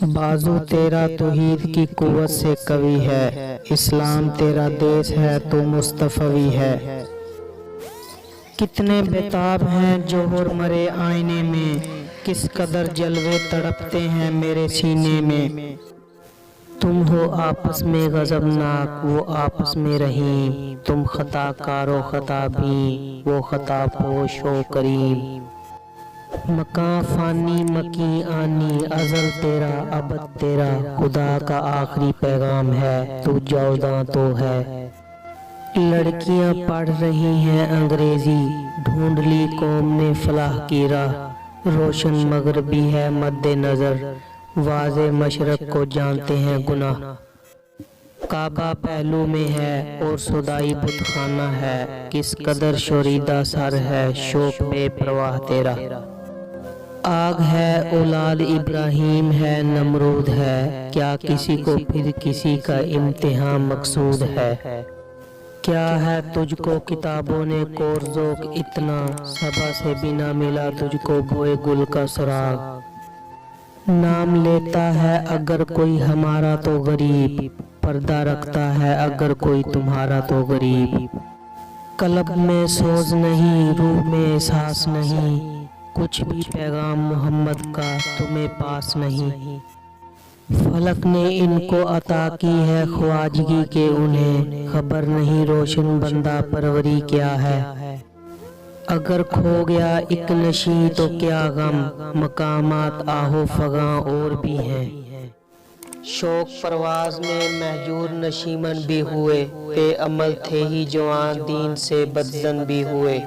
बाजू तेरा तौहीद की कुव्वत से कवी है, इस्लाम तेरा देश है तो मुस्तफवी है। कितने बेताब हैं जोहर मरे आईने में, किस कदर जलवे तड़पते हैं मेरे सीने में। तुम हो आपस में गजबनाक वो आपस में रहीम, तुम खता कारो खता भी वो खता पोश हो करीम। मकां फानी मकी आनी अज़ल तेरा अबद तेरा, खुदा का आखिरी पैगाम है तू जौदा तो है। लड़कियां पढ़ रही हैं अंग्रेजी, ढूंढ ली कौम ने फलाह की राह। रोशन मगरबी है मद्दे नजर, वाज़े मशरक को जानते हैं गुनाह। काबा पहलू में है और सुदाई बुतखाना है, किस कदर शोरीदा सर है शोक बेपरवाह तेरा। आग है औलाद इब्राहीम है नमरूद है, क्या किसी को फिर किसी का इम्तिहान मकसूद है। क्या है तुझको किताबों ने कोर्ज़ोक इतना, सबा से बिना मिला तुझको बोए गुल का सुराग। नाम लेता है अगर कोई हमारा तो गरीब, पर्दा रखता है अगर कोई तुम्हारा तो गरीब। कल्ब में सोज नहीं रूह में एहसास नहीं, कुछ भी पैगाम मोहम्मद का तुम्हें पास नहीं। फलक ने इनको अता की है ख्वाजगी के उन्हें, खबर नहीं रोशन बंदा परवरी क्या है। अगर खो गया एक नशी तो क्या गम, मकामात आहो फगां और भी हैं। शौक परवाज में महजूर नशीमन भी हुए, बेअमल थे ही जवान दीन से बदजन भी हुए।